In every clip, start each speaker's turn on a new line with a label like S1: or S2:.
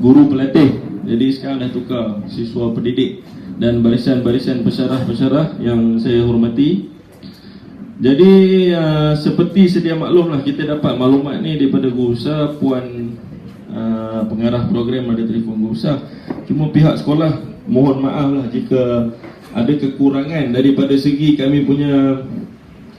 S1: guru pelatih. Jadi sekarang dah tukar siswa pendidik dan barisan-barisan pensyarah-pensyarah yang saya hormati. Jadi seperti sedia maklum lah, kita dapat maklumat ni daripada guru besar, Puan pengarah program ada telefon guru besar. Cuma pihak sekolah mohon maaf lah jika ada kekurangan daripada segi kami punya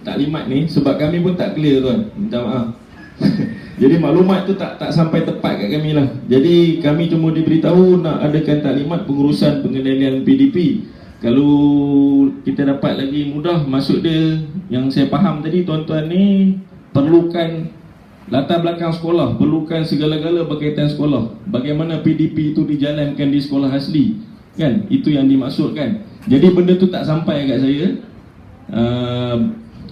S1: taklimat ni, sebab kami pun tak clear tuan, minta maaf. Jadi maklumat tu tak sampai tepat kat kami lah. Jadi kami cuma diberitahu nak adakan taklimat pengurusan pengendalian PDP. Kalau kita dapat lagi mudah, maksud dia yang saya faham tadi, tuan-tuan ni perlukan latar belakang sekolah, perlukan segala-gala berkaitan sekolah, bagaimana PDP itu dijalankan di sekolah asli, kan? Itu yang dimaksudkan. Jadi benda tu tak sampai kat saya.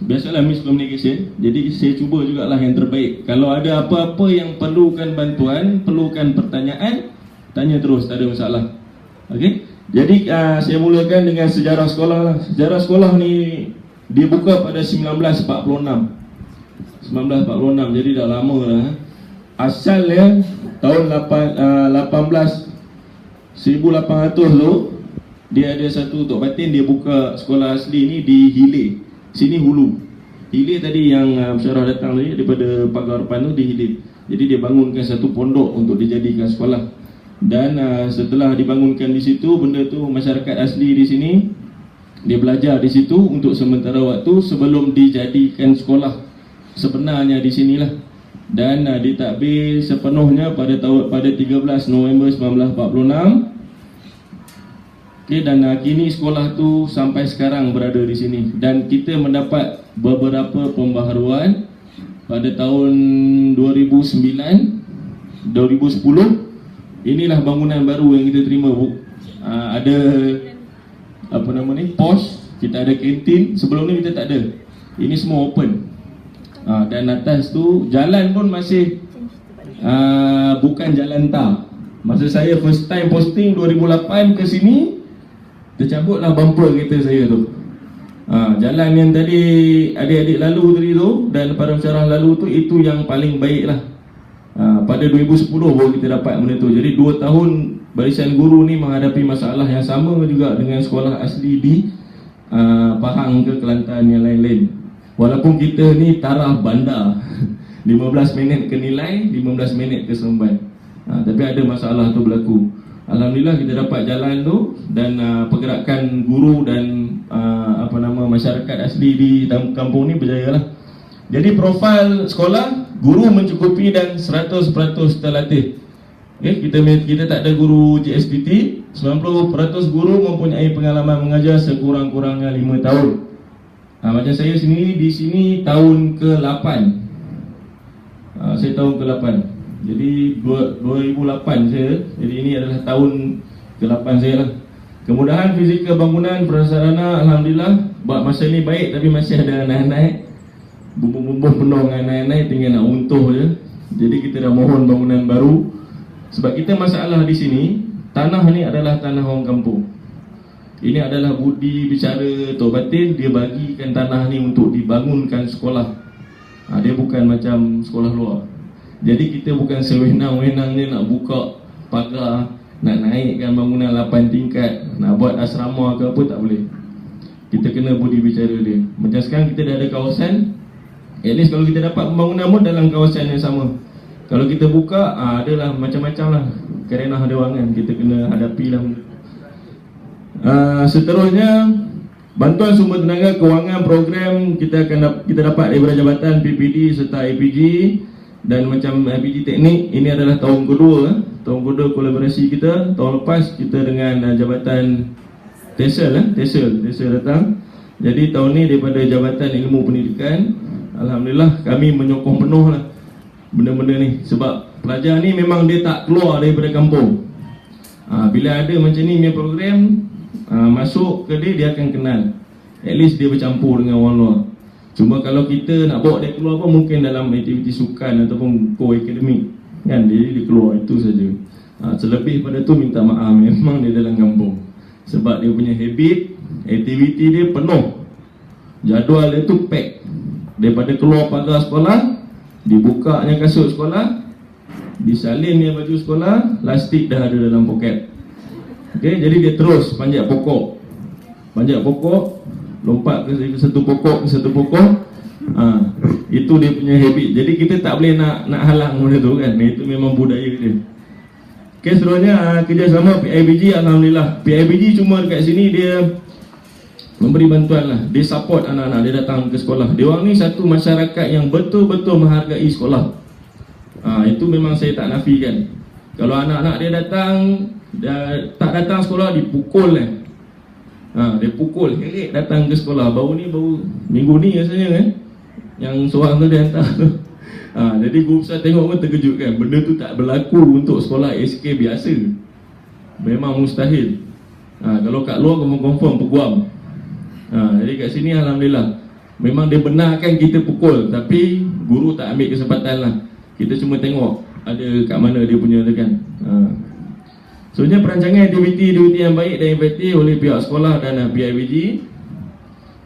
S1: Biasalah miscommunication. Jadi saya cuba jugalah yang terbaik. Kalau ada apa-apa yang perlukan bantuan, perlukan pertanyaan, tanya terus, tak ada masalah. Okey. Jadi saya mulakan dengan sejarah sekolah lah. Sejarah sekolah ni dibuka pada 1946. 1946, jadi dah lama lah. Asalnya tahun 1800 tu, dia ada satu Tok Batin, dia buka sekolah asli ni di Hile. Sini Hulu. Hile tadi yang pensyarah datang tadi daripada Pagar Harapan tu di Hile. Jadi dia bangunkan satu pondok untuk dijadikan sekolah. Dan setelah dibangunkan di situ, benda tu masyarakat asli di sini dia belajar di situ untuk sementara waktu sebelum dijadikan sekolah sebenarnya di sinilah. Dan ditadbir sepenuhnya pada 13 November 1946. Okay, dan kini sekolah tu sampai sekarang berada di sini. Dan kita mendapat beberapa pembaharuan pada tahun 2009, 2010. Inilah bangunan baru yang kita terima, Bu. Ada apa nama ni, pos, kita ada kantin. Sebelum ni kita tak ada. Ini semua open. Dan atas tu jalan pun masih bukan jalan tar. Masa saya first time posting 2008 ke sini, tercabutlah bumper kereta saya tu. Jalan yang tadi adik-adik lalu tadi tu dan para pensyarah lalu tu, itu yang paling baik lah. Pada 2010 baru kita dapat benda tu. Jadi 2 tahun barisan guru ni menghadapi masalah yang sama juga dengan sekolah asli di Pahang ke Kelantan yang lain-lain. Walaupun kita ni taraf bandar 15 minit ke Nilai, 15 minit ke Seremban, tapi ada masalah tu berlaku. Alhamdulillah kita dapat jalan tu. Dan pergerakan guru dan masyarakat asli di kampung ni berjaya lah. Jadi profil sekolah, guru mencukupi dan 100% terlatih. Okay, kita tak ada guru JSPT. 90% guru mempunyai pengalaman mengajar sekurang-kurangnya 5 tahun. Macam saya sendiri di sini tahun ke-8. Saya tahun ke-8. Jadi 2008 saya. Jadi ini adalah tahun ke-8 saya lah. Kemudahan fizikal bangunan prasarana, alhamdulillah buat masa ni baik, tapi masih ada naik-naik. Bumbung-bumbung penuh dengan naik-naik, tinggal nak untuh je. Jadi kita dah mohon bangunan baru. Sebab kita masalah di sini, tanah ni adalah tanah orang kampung. Ini adalah budi bicara Tok Batin. Dia bagikan tanah ni untuk dibangunkan sekolah. Dia bukan macam sekolah luar. Jadi kita bukan sewenang-wenangnya nak buka pagar, nak naikkan bangunan 8 tingkat, nak buat asrama ke apa, tak boleh. Kita kena budi bicara dia. Macam sekarang kita dah ada kawasan, at least kalau kita dapat pembangunan pun dalam kawasan yang sama. Kalau kita buka, adalah macam-macam lah kerenah dewangan, kita kena hadapi lah. Seterusnya, bantuan sumber tenaga kewangan program kita dapat daripada Jabatan PPD serta APG. Dan macam APG teknik, ini adalah tahun kedua kolaborasi kita. Tahun lepas kita dengan Jabatan TESL datang. Jadi tahun ni daripada Jabatan Ilmu Pendidikan, alhamdulillah kami menyokong penuh lah benda-benda ni. Sebab pelajar ni memang dia tak keluar daripada kampung. Bila ada macam ni punya program, masuk ke dia akan kenal. At least dia bercampur dengan orang luar. Cuma kalau kita nak bawa dia keluar pun mungkin dalam aktiviti sukan ataupun co-akademik, kan, dia keluar, itu saja. Selebih pada tu minta maaf, memang dia dalam kampung. Sebab dia punya habit, aktiviti dia penuh. Jadual dia tu pack. Daripada keluar pagar sekolah, dibukanya kasut sekolah, disalin dia baju sekolah, plastik dah ada dalam poket. Okey, jadi dia terus panjat pokok. Panjat pokok, lompat ke satu pokok ke satu pokok. Itu dia punya habit. Jadi kita tak boleh nak halang benda tu kan. Itu memang budaya dia. Okey, seterusnya kerjasama PIBG. Alhamdulillah, PIBG cuma dekat sini dia memberi bantuan lah. Dia support anak-anak dia datang ke sekolah. Dia orang ni satu masyarakat yang betul-betul menghargai sekolah. Itu memang saya tak nafikan. Kalau anak-anak dia datang, dia tak datang sekolah, dipukul kan. Dia pukul, heret datang ke sekolah. Baru minggu ni rasanya kan, yang seorang tu dia hantar tu. Jadi guru besar tengok pun terkejut kan. Benda tu tak berlaku untuk sekolah SK biasa. Memang mustahil. Kalau kat luar confirm peguam. Jadi kat sini Alhamdulillah, memang dia benarkan kita pukul, tapi guru tak ambil kesempatan lah. Kita cuma tengok ada kat mana dia punya tu kan. Sebenarnya perancangan aktiviti yang baik dan efektif oleh pihak sekolah dan PIBG.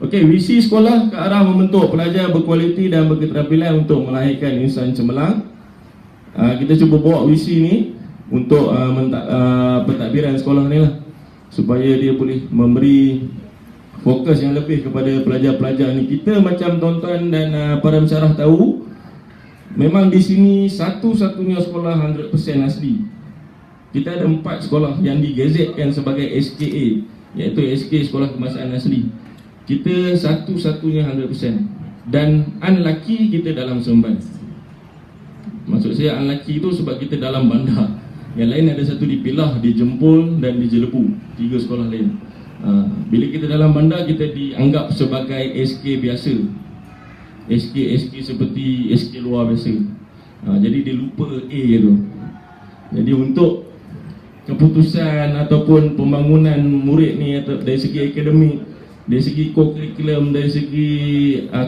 S1: Okey, visi sekolah ke arah membentuk pelajar berkualiti dan berketerampilan untuk melahirkan insan cemerlang. Kita cuba bawa visi ni untuk pentadbiran sekolah ni lah, supaya dia boleh memberi fokus yang lebih kepada pelajar-pelajar ni. Kita macam tuan-tuan dan para pensyarah tahu, memang di sini satu-satunya sekolah 100% asli. Kita ada 4 sekolah yang digazetkan sebagai SKA, iaitu SK Sekolah Kebangsaan Asli. Kita satu-satunya 100%. Dan unlucky kita dalam Seremban. Maksud saya unlucky itu sebab kita dalam bandar. Yang lain ada satu di Pilah, di Jempol dan di Jelebu. 3 sekolah lain. Bila kita dalam bandar, kita dianggap sebagai SK biasa. SK seperti SK luar biasa. Jadi dia lupa A tu. Jadi untuk keputusan ataupun pembangunan murid ni, atau dari segi akademik, dari segi co-curriculum, dari segi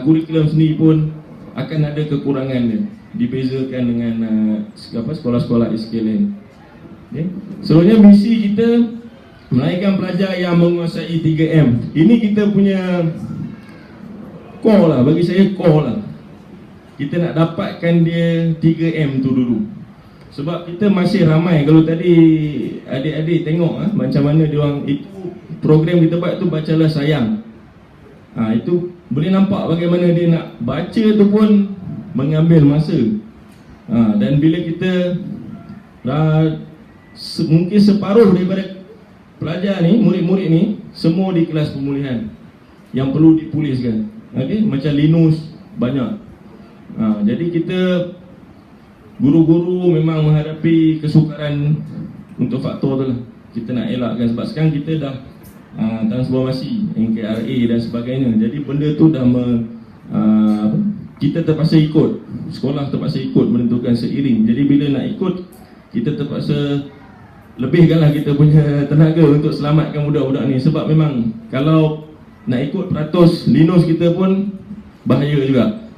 S1: kurikulum sendiri pun akan ada kekurangan dia, dibezakan dengan sekolah-sekolah SK lain. Okay. Seterusnya misi kita melahirkan pelajar yang menguasai 3M. Ini kita punya core lah, bagi saya core lah. Kita nak dapatkan dia 3M tu dulu. Sebab kita masih ramai. Kalau tadi adik-adik tengok macam mana dia orang, itu program kita buat tu, Bacalah Sayang. Itu boleh nampak bagaimana dia nak baca tu pun mengambil masa. Dan bila kita mungkin separuh daripada pelajar ni, murid-murid ni, semua di kelas pemulihan yang perlu dipulihkan. Okay? Macam Linus banyak. Jadi kita guru-guru memang menghadapi kesukaran untuk faktor tu lah. Kita nak elakkan sebab sekarang kita dah transformasi NKRA dan sebagainya. Jadi benda tu dah kita terpaksa ikut. Sekolah terpaksa ikut menentukan seiring. Jadi bila nak ikut, kita terpaksa lebihkanlah kita punya tenaga untuk selamatkan budak-budak ni. Sebab memang kalau nak ikut peratus Linus kita pun bahaya juga.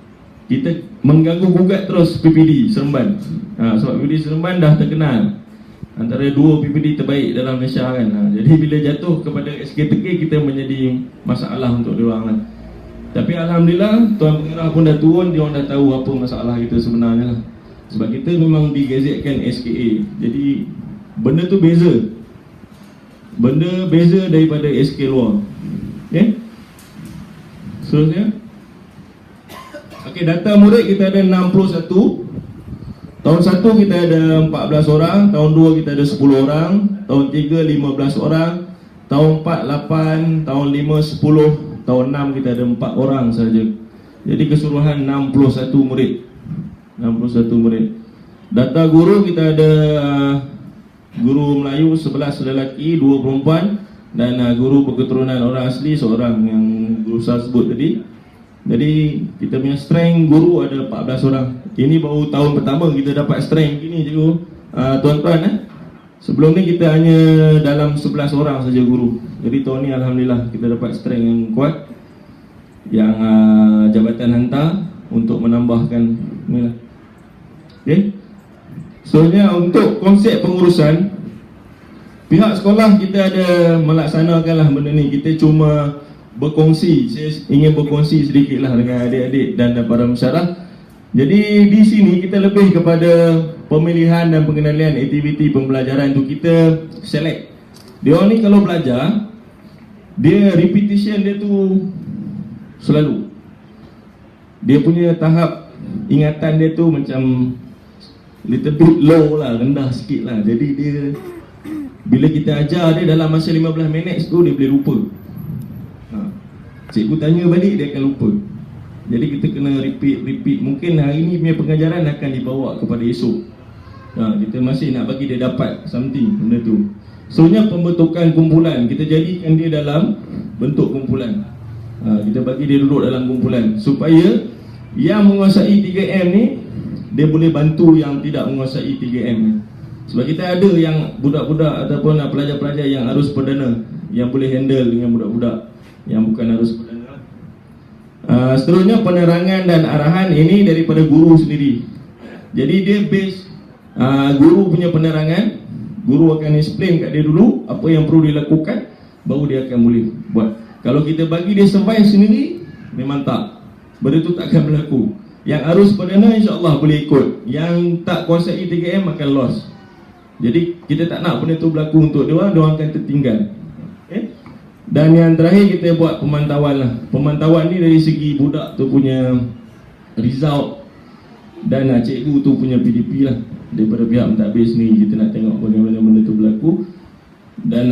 S1: Kita mengganggu gugat terus PPD Seremban. Sebab PPD Seremban dah terkenal antara 2 PPD terbaik dalam Malaysia kan. Jadi bila jatuh kepada SKTK, kita menjadi masalah untuk diorang lah. Tapi Alhamdulillah, Tuan Pengarah pun dah turun, dia orang dah tahu apa masalah kita sebenarnya lah. Sebab kita memang digazetkan SKA. Jadi benda tu beza. Benda beza daripada SK luar. Okay. Seterusnya, okey, data murid kita ada 61. Tahun 1 kita ada 14 orang, tahun 2 kita ada 10 orang, tahun 3 15 orang, tahun 4 8, tahun 5 10, tahun 6 kita ada 4 orang saja. Jadi keseluruhan 61 murid. 61 murid. Data guru kita ada guru Melayu 11 lelaki, 2 perempuan, dan guru berketurunan orang asli seorang yang guru saya sebut tadi. Jadi kita punya strength guru ada 14 orang. Ini baru tahun pertama kita dapat strength gini cikgu, tuan-tuan. Sebelum ni kita hanya dalam 11 orang saja guru. Jadi tahun ni Alhamdulillah kita dapat strength yang kuat, yang jabatan hantar untuk menambahkan ni lah. Okay. Soalnya untuk konsep pengurusan, pihak sekolah kita ada melaksanakanlah benda ni. Kita cuma berkongsi. Saya ingin berkongsi sedikit lah dengan adik-adik dan para pensyarah. Jadi di sini kita lebih kepada pemilihan dan pengendalian aktiviti pembelajaran tu kita select. Dia orang ni kalau belajar, dia repetition dia tu selalu. Dia punya tahap ingatan dia tu macam little bit low lah, rendah sikit lah. Jadi dia, bila kita ajar dia dalam masa 15 minit tu dia boleh lupa. Cikgu tanya balik dia akan lupa. Jadi kita kena repeat. Mungkin hari ni punya pengajaran akan dibawa kepada esok. Kita masih nak bagi dia dapat something benda tu. Soalnya pembentukan kumpulan, kita jadikan dia dalam bentuk kumpulan. Kita bagi dia duduk dalam kumpulan supaya yang menguasai 3M ni dia boleh bantu yang tidak menguasai 3M ni. Sebab kita ada yang budak-budak ataupun pelajar-pelajar yang arus perdana, yang boleh handle dengan budak-budak yang bukan arus perdana. Seterusnya penerangan dan arahan ini daripada guru sendiri. Jadi dia base guru punya penerangan. Guru akan explain kat dia dulu apa yang perlu dilakukan, baru dia akan boleh buat. Kalau kita bagi dia survive sendiri, memang tak, benda tu tak akan berlaku. Yang arus perdana insya-Allah boleh ikut. Yang tak kuasai 3M akan lost. Jadi kita tak nak benda tu berlaku untuk dia orang akan tertinggal. Okay? Dan yang terakhir kita buat pemantauan lah. Pemantauan ni dari segi budak tu punya result dan cikgu tu punya PDP lah. Daripada pihak mentadbir ni kita nak tengok bagaimana benda tu berlaku. Dan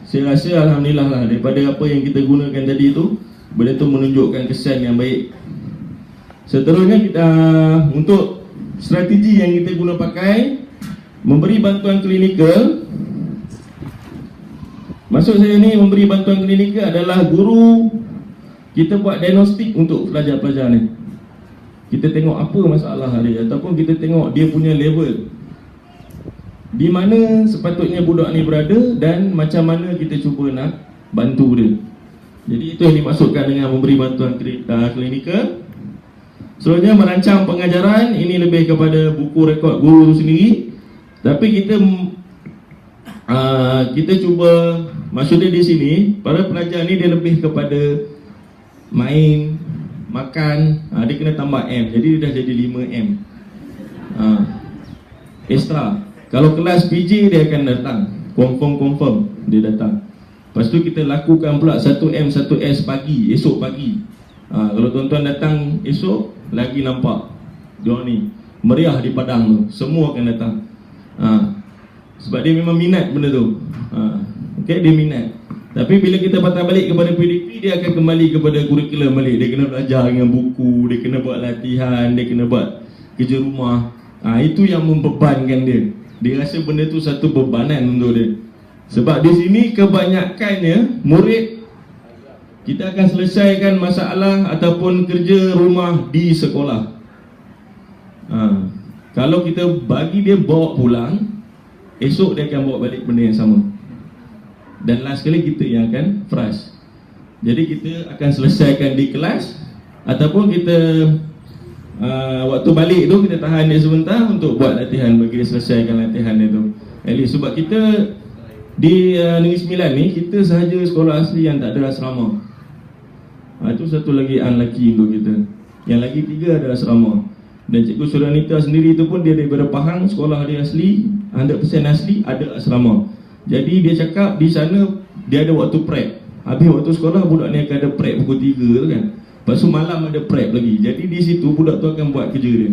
S1: saya rasa alhamdulillah lah, daripada apa yang kita gunakan tadi tu, benda tu menunjukkan kesan yang baik. Seterusnya kita untuk strategi yang kita guna pakai, memberi bantuan klinikal. Maksud saya ni memberi bantuan klinikal adalah guru kita buat diagnostik untuk pelajar-pelajar ni. Kita tengok apa masalah dia, ataupun kita tengok dia punya level, di mana sepatutnya budak ni berada dan macam mana kita cuba nak bantu dia. Jadi itu yang dimaksudkan dengan memberi bantuan klinikal. Seterusnya merancang pengajaran, ini lebih kepada buku rekod guru tu sendiri. Tapi kita cuba, maksudnya di sini para pelajar ni dia lebih kepada main, makan, dia kena tambah M. Jadi dia dah jadi 5M extra. Kalau kelas PJ dia akan datang, confirm dia datang. Lepas tu kita lakukan pula 1M 1S pagi, esok pagi. Kalau tuan-tuan datang esok, lagi nampak diorang ni meriah di padang tu, semua akan datang. Sebab dia memang minat benda tu. Okay, dia minat. Tapi bila kita patah balik kepada PDP, dia akan kembali kepada kurikulum balik. Dia kena belajar dengan buku, dia kena buat latihan, dia kena buat kerja rumah. Itu yang membebankan dia. Dia rasa benda tu satu bebanan untuk dia. Sebab di sini kebanyakannya murid, kita akan selesaikan masalah ataupun kerja rumah di sekolah. Kalau kita bagi dia bawa pulang, esok dia akan bawa balik benda yang sama. Dan last kali kita yang akan frust. Jadi kita akan selesaikan di kelas, ataupun kita waktu balik tu kita tahan dia sebentar untuk buat latihan, bagi dia selesaikan latihan dia tu. At least sebab kita di Negeri Sembilan ni, kita sahaja sekolah asli yang tak ada asrama. Itu satu lagi unlucky untuk kita. Yang lagi 3 ada asrama. Dan Cikgu Suranita sendiri tu pun dia daripada Pahang, sekolah dia asli 100% asli, ada asrama. Jadi dia cakap di sana dia ada waktu prep. Habis waktu sekolah budak ni akan ada prep pukul 3 tu kan. Lepas tu malam ada prep lagi. Jadi di situ budak tu akan buat kerja dia.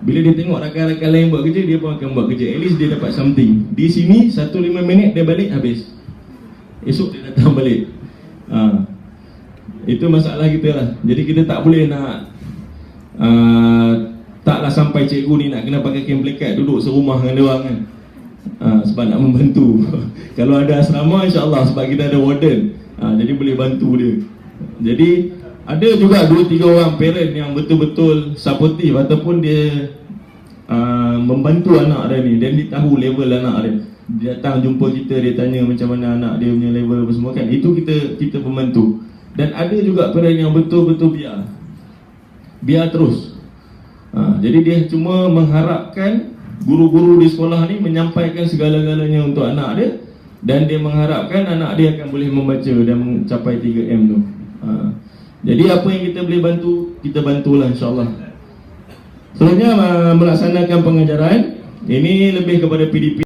S1: Bila dia tengok rakan-rakan lain buat kerja, dia pun akan buat kerja. At least dia dapat something. Di sini 1-5 minit dia balik, habis. Esok dia datang balik. Itu masalah kita lah. Jadi kita tak boleh nak taklah sampai cikgu ni nak kena pakai kain pelikat duduk serumah dengan dia orang kan. Sebab nak membantu. Kalau ada asrama insya-Allah, sebab kita ada warden, jadi boleh bantu dia. Jadi ada juga 2-3 orang parent yang betul-betul supportive, ataupun dia membantu anak dia ni, dan dia tahu level anak dia. Dia datang jumpa kita, dia tanya macam mana anak dia punya level apa semua kan. Itu kita membantu. Dan ada juga parent yang betul-betul biar terus. Jadi dia cuma mengharapkan guru-guru di sekolah ni menyampaikan segala-galanya untuk anak dia, dan dia mengharapkan anak dia akan boleh membaca dan mencapai 3M tu. Jadi apa yang kita boleh bantu, kita bantulah insya-Allah. Selanjutnya melaksanakan pengajaran. Ini lebih kepada PDP.